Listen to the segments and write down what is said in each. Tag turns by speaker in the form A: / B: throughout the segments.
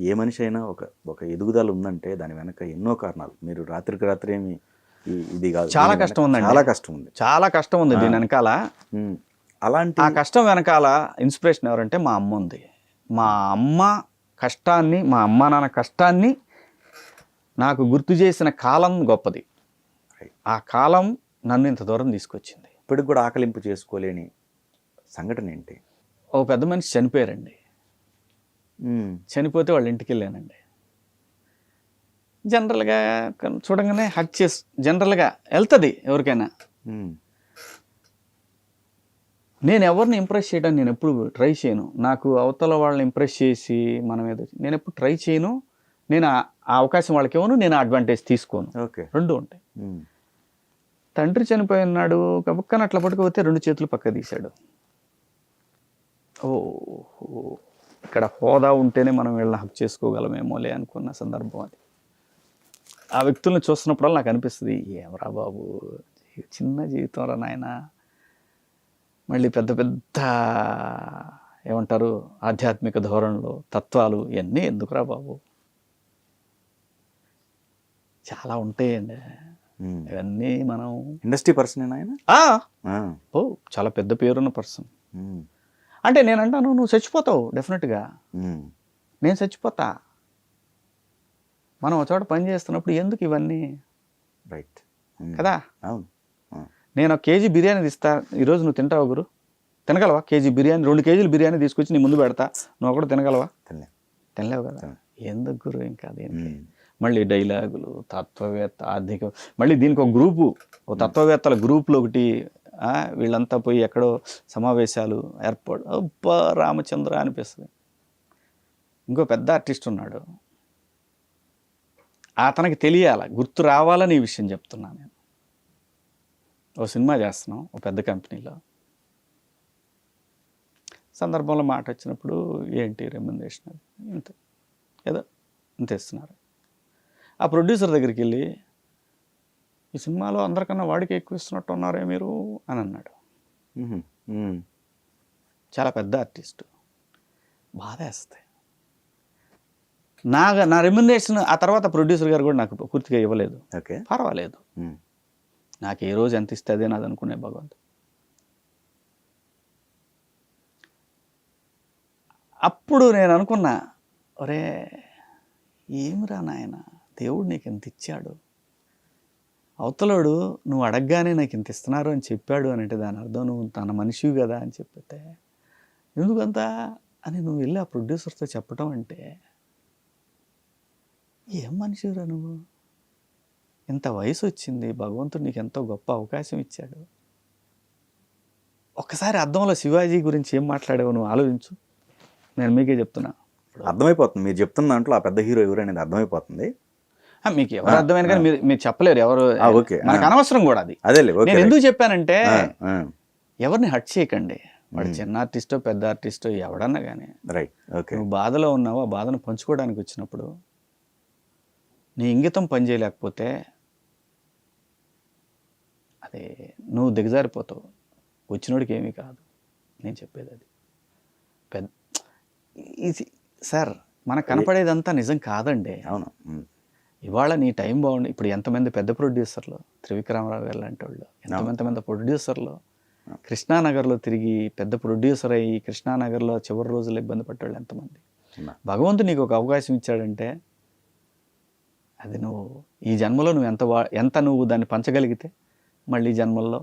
A: ఏ మనిషి అయినా ఒక ఎదుగుదల ఉందంటే దాని వెనక ఎన్నో కారణాలు. మీరు రాత్రికి రాత్రి ఏమి ఇది కాదు,
B: చాలా కష్టం ఉందండి,
A: చాలా కష్టం ఉంది,
B: చాలా కష్టం ఉంది దీని వెనకాల.
A: అలాంటి
B: ఆ కష్టం వెనకాల ఇన్స్పిరేషన్ ఎవరంటే మా అమ్మ ఉంది. మా అమ్మ కష్టాన్ని, మా అమ్మ నాన్న కష్టాన్ని నాకు గుర్తు చేసిన కాలం గొప్పది. ఆ కాలం నన్ను ఇంత దూరం తీసుకొచ్చింది.
A: ఇప్పటికి కూడా ఆకలింపు చేసుకోలేని సంఘటన ఏంటి?
B: ఓ పెద్ద మనిషి చనిపోయారండి. చనిపోతే వాళ్ళ ఇంటికి వెళ్ళానండి. జనరల్గా చూడంగానే హక్ చేసి జనరల్గా వెళ్తుంది ఎవరికైనా. నేను ఎవరిని ఇంప్రెస్ చేయడానికి నేను ఎప్పుడు ట్రై చేయను. నాకు అవతల వాళ్ళని ఇంప్రెస్ చేసి మనం ఏదో నేను ఎప్పుడు ట్రై చేయను. నేను ఆ అవకాశం వాళ్ళకి ఇవ్వను, నేను అడ్వాంటేజ్ తీసుకోను. రెండు ఉంటాయి. తండ్రి చనిపోయినాడు గబక్కన అట్లా పట్టుకుపోతే 2 చేతులు పక్క తీశాడు. ఓ ఇక్కడ హోదా ఉంటేనే మనం వీళ్ళని హక్ చేసుకోగలమేమోలే అనుకున్న సందర్భం అది. ఆ వ్యక్తులను చూస్తున్నప్పుడల్లా నాకు అనిపిస్తుంది, ఏమరా బాబు చిన్న జీవితం రా నాయన, మళ్ళీ పెద్ద పెద్ద ఏమంటారు ఆధ్యాత్మిక ధోరణులు, తత్వాలు ఇవన్నీ ఎందుకురా బాబు, చాలా ఉంటాయండి ఇవన్నీ. మనం
A: ఇండస్ట్రీ పర్సన్ ఆయన
B: ఓ చాలా పెద్ద పేరున్న పర్సన్. అంటే నేను అంటాను, నువ్వు చచ్చిపోతావు డెఫినెట్గా, నేను చచ్చిపోతా. మనం ఒక చోట పని చేస్తున్నప్పుడు ఎందుకు ఇవన్నీ,
A: రైట్
B: కదా. నేను 1 కేజీ బిర్యానీ ఇస్తా, ఈరోజు నువ్వు తింటావు గురు, తినగలవా? కేజీ బిర్యానీ 2 కేజీలు బిర్యానీ తీసుకొచ్చి నీ ముందు పెడతా, నువ్వు ఒకటి తినగలవా? తినలేవు కదా. ఎందుకు గురు ఇంకా దీనికి మళ్ళీ డైలాగులు, తత్వవేత్త, ఆర్థిక, మళ్ళీ దీనికి ఒక గ్రూపు, ఒక తత్వవేత్తల గ్రూపులు ఒకటి, వీళ్ళంతా పోయి ఎక్కడో సమావేశాలు ఏర్పాటు. అబ్బా రామచంద్ర అనిపిస్తుంది. ఇంకో పెద్ద ఆర్టిస్ట్ ఉన్నాడు, అతనికి తెలియాల, గుర్తు రావాలని ఈ విషయం చెప్తున్నాను నేను. ఓ సినిమా చేస్తున్నాం ఓ పెద్ద కంపెనీలో. సందర్భంలో మాట వచ్చినప్పుడు ఏంటి రెమ్యునరేషన్ అది ఇంత ఏదో ఇంత ఇస్తున్నారు. ఆ ప్రొడ్యూసర్ దగ్గరికి వెళ్ళి, ఈ సినిమాలో అందరికన్నా వాడికి ఎక్కువ ఇస్తున్నట్టు ఉన్నారే మీరు అని అన్నాడు. చాలా పెద్ద ఆర్టిస్టు. బాధేస్తాయి. నా రెమ్యునరేషన్ ఆ తర్వాత ప్రొడ్యూసర్ గారు కూడా నాకు పూర్తిగా ఇవ్వలేదు. పర్వాలేదు, నాకు ఏ రోజు ఎంత ఇస్తే అదే నాది అనుకునే భగవంతుడు. అప్పుడు నేను అనుకున్నా, ఒరే ఏమిరా నాయన, దేవుడు నీకు ఎంత ఇచ్చాడు, అవతలోడు నువ్వు అడగగానే నాకు ఇంత ఇస్తున్నారు అని చెప్పాడు అని అంటే దాని అర్థం నువ్వు తన మనిషివి కదా అని చెప్పితే, ఎందుకంతా అని నువ్వు వెళ్ళి ఆ ప్రొడ్యూసర్తో చెప్పటం అంటే, ఏం మనిషిరా నువ్వు, ఇంత వయసు వచ్చింది, భగవంతుడు నీకు ఎంతో గొప్ప అవకాశం ఇచ్చాడు. ఒక్కసారి అద్దంలో శివాజీ గురించి ఏం మాట్లాడావు నువ్వు ఆలోచించు. నేను మీకే చెప్తున్నా,
A: అర్థమైపోతుంది మీరు చెప్తున్న దాంట్లో ఆ పెద్ద హీరో ఎవరు అనేది అర్థమైపోతుంది.
B: మీకు ఎవరు అర్థమైనా కానీ మీరు చెప్పలేరు ఎవరు, మనకు అనవసరం కూడా అది. నేను ఎందుకు చెప్పానంటే, ఎవరిని హట్ చేయకండి, వాడు చిన్న ఆర్టిస్టో పెద్ద ఆర్టిస్టో ఎవడన్నా కానీ, నువ్వు బాధలో ఉన్నావు, ఆ బాధను పంచుకోవడానికి వచ్చినప్పుడు నీ ఇంగితం పనిచేయలేకపోతే అదే నువ్వు దిగజారిపోతావు, వచ్చినోడికి ఏమీ కాదు. నేను చెప్పేది అది. పెద్ద సార్ మనకు కనపడేదంతా నిజం కాదండి.
A: అవును,
B: ఇవాళ నీ టైం బాగుంది. ఇప్పుడు ఎంతమంది పెద్ద ప్రొడ్యూసర్లు, త్రివిక్రమరావు గారు లాంటి వాళ్ళు, ఎంతమంది ప్రొడ్యూసర్లు కృష్ణానగర్లో తిరిగి పెద్ద ప్రొడ్యూసర్ అయ్యి కృష్ణానగర్లో చివరి రోజుల్లో ఇబ్బంది పడ్డవాళ్ళు ఎంతమంది. భగవంతుడు నీకు ఒక అవకాశం ఇచ్చాడంటే అది నువ్వు ఈ జన్మలో నువ్వు ఎంత నువ్వు దాన్ని పంచగలిగితే మళ్ళీ జన్మల్లో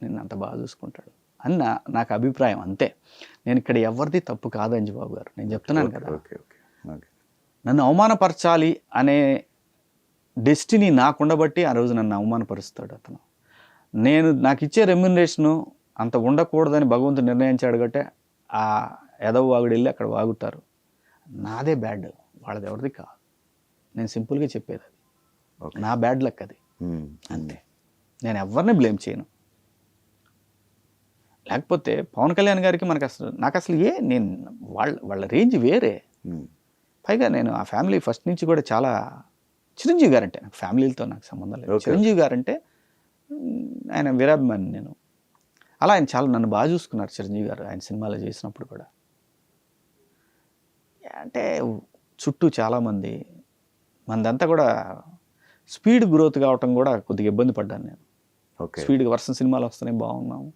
B: నిన్ను అంత బాగా చూసుకుంటాడు అని నాకు అభిప్రాయం. అంతే. నేను ఇక్కడ ఎవరిది తప్పు కాదు అంజిబాబు గారు, నేను చెప్తున్నాను కదా. నన్ను అవమానపరచాలి అనే డెస్టినీ నాకుండబట్టి ఆ రోజు నన్ను అవమానపరుస్తాడు అతను. నాకు ఇచ్చే రెమ్యునరేషను అంత ఉండకూడదని భగవంతుడు నిర్ణయించాడు కాబట్టి ఆ ఎదవ వాగుడు వెళ్ళి అక్కడ వాగుతారు. నాదే బ్యాడ్, వాళ్ళది ఎవరిది కాదు. నేను సింపుల్గా చెప్పేది అది, నా బ్యాడ్ లక్ అది, అంతే. నేను ఎవరిని బ్లేమ్ చేయను. లేకపోతే పవన్ కళ్యాణ్ గారికి నాకు అసలు నేను వాళ్ళ రేంజ్ వేరే. పైగా నేను ఆ ఫ్యామిలీ ఫస్ట్ నుంచి కూడా చాలా, చిరంజీవి గారంటే నాకు ఫ్యామిలీలతో నాకు సంబంధం లేదు. చిరంజీవి గారంటే ఆయన వీరాభిమాని నేను. అలా ఆయన చాలా నన్ను బాగా చూసుకున్నారు చిరంజీవి గారు ఆయన సినిమాలో చేసినప్పుడు కూడా. అంటే చుట్టూ చాలామంది, మనదంతా కూడా స్పీడ్ గ్రోత్ కావటం కూడా కొద్దిగా ఇబ్బంది పడ్డాను నేను.
A: ఓకే.
B: స్పీడ్గా వర్షం సినిమాలు వస్తున్నాయి, బాగున్నాము.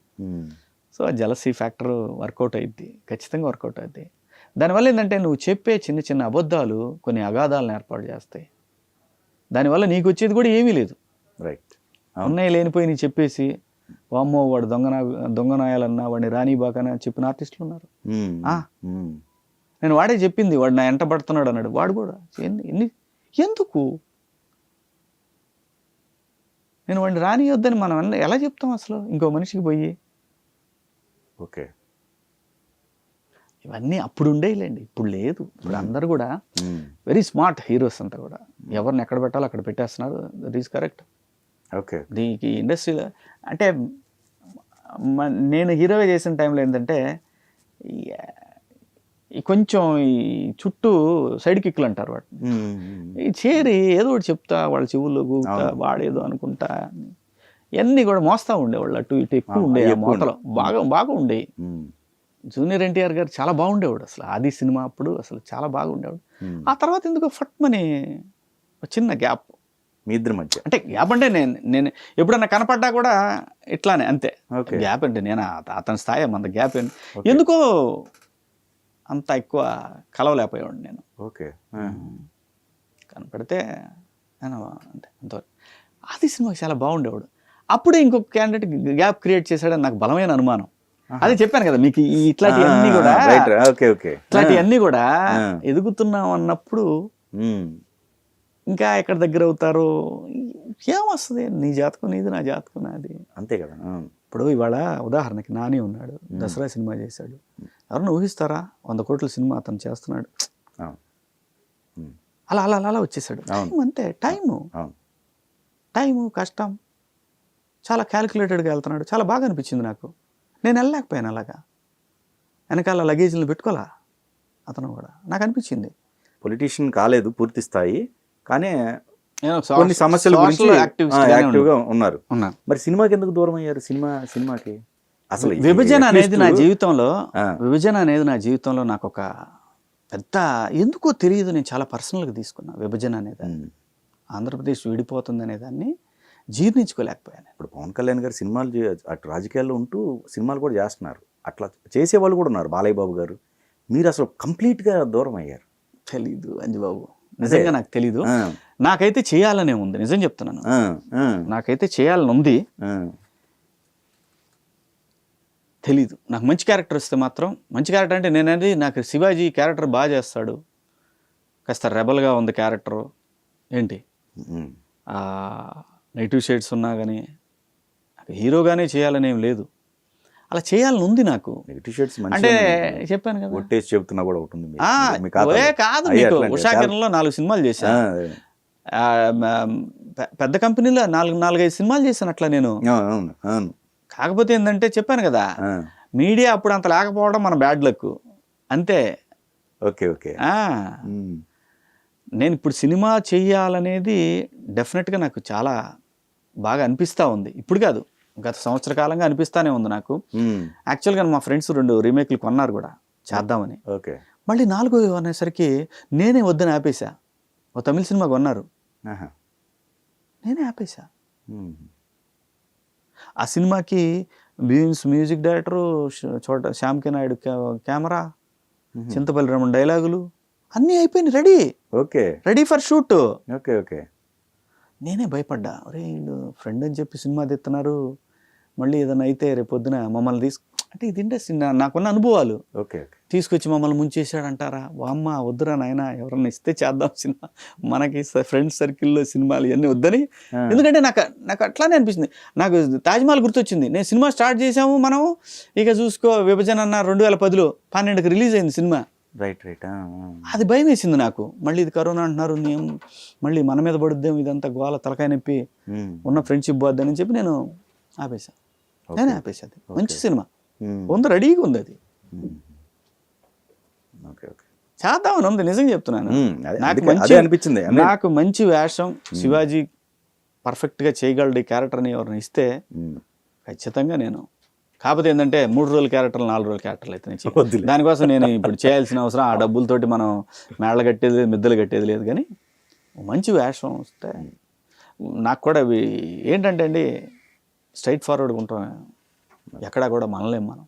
B: సో ఆ జలసీ ఫ్యాక్టర్ వర్కౌట్ అయ్యిద్ది, ఖచ్చితంగా వర్కౌట్ అవుద్ది. దానివల్ల ఏంటంటే నువ్వు చెప్పే చిన్న చిన్న అబద్ధాలు కొన్ని అగాధాలను ఏర్పాటు చేస్తాయి. దానివల్ల నీకు వచ్చేది కూడా ఏమీ లేదు.
A: రైట్.
B: ఉన్నాయి లేనిపోయి నీ చెప్పేసి వామ్మో వాడు దొంగనాయాలన్నా వాడిని రానీబాకని చెప్పిన ఆర్టిస్టులు ఉన్నారు. నేను వాడే చెప్పింది, వాడు నా ఎంట పడుతున్నాడు అన్నాడు. వాడు కూడా ఎందుకు నేను వాడిని రానియొద్దని మనం ఎలా చెప్తాం అసలు ఇంకో మనిషికి పోయి?
A: ఓకే.
B: ఇవన్నీ అప్పుడు ఉండేలేండి, ఇప్పుడు లేదు. ఇప్పుడు అందరు కూడా వెరీ స్మార్ట్ హీరోస్ అంతా కూడా ఎవరిని ఎక్కడ పెట్టాలో అక్కడ పెట్టేస్తున్నారు. That is correct.
A: ఓకే.
B: దీనికి ఇండస్ట్రీలో అంటే నేను హీరోగా చేసిన టైంలో ఏంటంటే ఈ కొంచెం ఈ చుట్టూ సైడ్ కిక్లు అంటారు వాటిని, ఈ చేరి ఏదో ఒకటి చెప్తా, వాళ్ళ చెవుల్లో గూగుతా, వాడేదో అనుకుంటా, ఇవన్నీ కూడా మోస్తా ఉండేవాళ్ళు. అటు ఇటు ఎక్కువ ఉండేవి, ఆ మోతలో బాగా ఉండేవి. జూనియర్ ఎన్టీఆర్ గారు చాలా బాగుండేవాడు అసలు. ఆది సినిమా అప్పుడు అసలు చాలా బాగుండేవాడు. ఆ తర్వాత ఎందుకో ఫట్మని చిన్న గ్యాప్
A: మీ ఇద్దరి మధ్య.
B: అంటే గ్యాప్ అంటే నేను ఎప్పుడన్నా కనపడ్డా కూడా ఇట్లానే అంతే. గ్యాప్ అంటే నేను అతని స్థాయి మన గ్యాప్ ఎందుకో అంత ఎక్కువ కలవలేకపోయాడు నేను.
A: ఓకే.
B: కనపడితే అంటే అంతవరకు. ఆది సినిమాకి చాలా బాగుండేవాడు. అప్పుడే ఇంకొక క్యాండిడేట్ గ్యాప్ క్రియేట్ చేశాడని నాకు బలమైన అనుమానం. అదే చెప్పాను కదా మీకు, ఇట్లాంటివన్నీ కూడా ఇట్లాంటివన్నీ కూడా ఎదుగుతున్నాం అన్నప్పుడు ఇంకా ఎక్కడ దగ్గర అవుతారో ఏమొస్తుంది. నీ జాతకం నీది, నా జాతకం నాది, అంతే కదా. ఇప్పుడు ఇవాళ ఉదాహరణకి నాని ఉన్నాడు, దసరా సినిమా చేశాడు. ఎవరన్నా ఊహిస్తారా 100 కోట్ల సినిమా అతను చేస్తున్నాడు? అలా అలా అలా వచ్చేసాడు. అంతే, టైము కష్టం, చాలా క్యాలిక్యులేటెడ్గా వెళ్తున్నాడు. చాలా బాగా అనిపించింది నాకు. నేను వెళ్ళలేకపోయాను అలాగా, వెనకాల లగేజీలు పెట్టుకోవాలా అతను కూడా. నాకు అనిపించింది
A: పొలిటీషియన్ కాలేదు పూర్తి స్థాయి, కానీ కొన్ని సమస్యల గురించి యాక్టివ్గా ఉన్నారు. మరి సినిమాకి ఎందుకు దూరం అయ్యారు? సినిమాకి అసలు
B: విభజన అనేది నా జీవితంలో నాకు ఒక పెద్ద ఎందుకో తెలియదు, నేను చాలా పర్సనల్గా తీసుకున్నా విభజన అనేదాన్ని. ఆంధ్రప్రదేశ్ విడిపోతుంది అనేదాన్ని జీర్ణించుకోలేకపోయాను.
A: ఇప్పుడు పవన్ కళ్యాణ్ గారు సినిమాలు అటు రాజకీయాల్లో ఉంటూ సినిమాలు కూడా చేస్తున్నారు, అట్లా చేసేవాళ్ళు కూడా ఉన్నారు, బాలయ్య బాబు గారు. మీరు అసలు కంప్లీట్గా దూరం అయ్యారు.
B: తెలీదు అంజిబాబు, నిజంగా నాకు తెలీదు. నాకైతే చేయాలనే ఉంది, నిజం చెప్తున్నాను. నాకైతే చేయాలని ఉంది, తెలీదు. నాకు మంచి క్యారెక్టర్ వస్తే మాత్రం, మంచి క్యారెక్టర్ అంటే నేనది, నాకు శివాజీ క్యారెక్టర్ బాగా చేస్తాడు, కాస్త రెబల్గా ఉంది క్యారెక్టరు, ఏంటి నెగిటివ్ షేడ్స్ ఉన్నా కానీ నాకు హీరోగానే చేయాలని ఏం లేదు, అలా చేయాలని ఉంది నాకు.
A: నెగిటివ్ షేడ్స్
B: అంటే చెప్పాను కదా,
A: ఒట్టేసి చెప్తున్నా కూడా ఉంటుంది.
B: కాదు, మీకు ఉషాకిరణంలో 4 సినిమాలు చేశాను, పెద్ద కంపెనీలో 4-5 సినిమాలు చేశాను అట్లా నేను. కాకపోతే ఏంటంటే చెప్పాను కదా, మీడియా అప్పుడు అంత లేకపోవడం మన బ్యాడ్ లక్ అంతే.
A: Okay okay.
B: నేను ఇప్పుడు సినిమా చెయ్యాలనేది డెఫినెట్గా నాకు చాలా బాగా అనిపిస్తూ ఉంది. ఇప్పుడు కాదు, గత సంవత్సర కాలంగా అనిపిస్తానే ఉంది నాకు. యాక్చువల్గా మా ఫ్రెండ్స్ 2 రీమేక్లు కొన్నారు కూడా చేద్దామని. మళ్ళీ 4వ అనేసరికి నేనే వద్దని ఆపేశా. ఓ తమిళ సినిమా కొన్నారు, నేనే ఆపేశా. ఆ సినిమాకి music director Shyam K Naidu camera, Chintapalli Ramana డైలాగులు అన్నీ అయిపోయినాయి, రెడీ ఫర్ షూట్. నేనే భయపడ్డా, అరే వీళ్ళు ఫ్రెండ్ అని చెప్పి సినిమా తెస్తున్నారు, మళ్ళీ ఏదైనా అయితే రేపొద్దున మమ్మల్ని అంటే ఇది ఇండస్ట్రీ, నాకున్న అనుభవాలు తీసుకొచ్చి మమ్మల్ని ముంచేసాడంటారా, వామ్మ వద్దురా నాయన, ఎవరన్నా ఇస్తే చేద్దాం సినిమా, మనకి ఫ్రెండ్స్ సర్కిల్లో సినిమాలు ఇవన్నీ వద్దని. ఎందుకంటే నాకు అట్లానే అనిపిస్తుంది. నాకు తాజ్మహల్ గుర్తొచ్చింది. నేను సినిమా స్టార్ట్ చేసాము మనం, ఇక చూసుకో విభజన అన్న 2010లో 12కి రిలీజ్ అయింది సినిమా. అది భయం వేసింది నాకు. మళ్ళీ ఇది కరోనా అంటున్నారు, నేను మళ్ళీ మన మీద పడుద్దేమో, ఇదంతా గోల తలకాయ నొప్పి, ఉన్న ఫ్రెండ్షిప్ పోద్దని చెప్పి నేను ఆపేశాను. నేనే ఆపేసాది. మంచి సినిమా ఉంది, రెడీగా ఉంది, అది చేద్దామని ఉంది, నిజంగా చెప్తున్నాను. నాకు మంచి వేషం, శివాజీ పర్ఫెక్ట్గా చేయగలడు ఈ క్యారెక్టర్ని ఎవరిని ఇస్తే ఖచ్చితంగా నేను కాకపోతే ఏంటంటే 3 రోజుల క్యారెక్టర్లు 4 రోజుల క్యారెక్టర్లు అయితే నేను దానికోసం నేను ఇప్పుడు చేయాల్సిన అవసరం ఆ డబ్బులతోటి మనం మేళ్ళ కట్టేది లేదు, మిద్దలు కట్టేది లేదు. కానీ మంచి వేషం వస్తే నాకు కూడా అవి ఏంటంటే అండి స్ట్రైట్ ఫార్వర్డ్గా ఉంటాం, ఎక్కడా కూడా మనలేం మనం.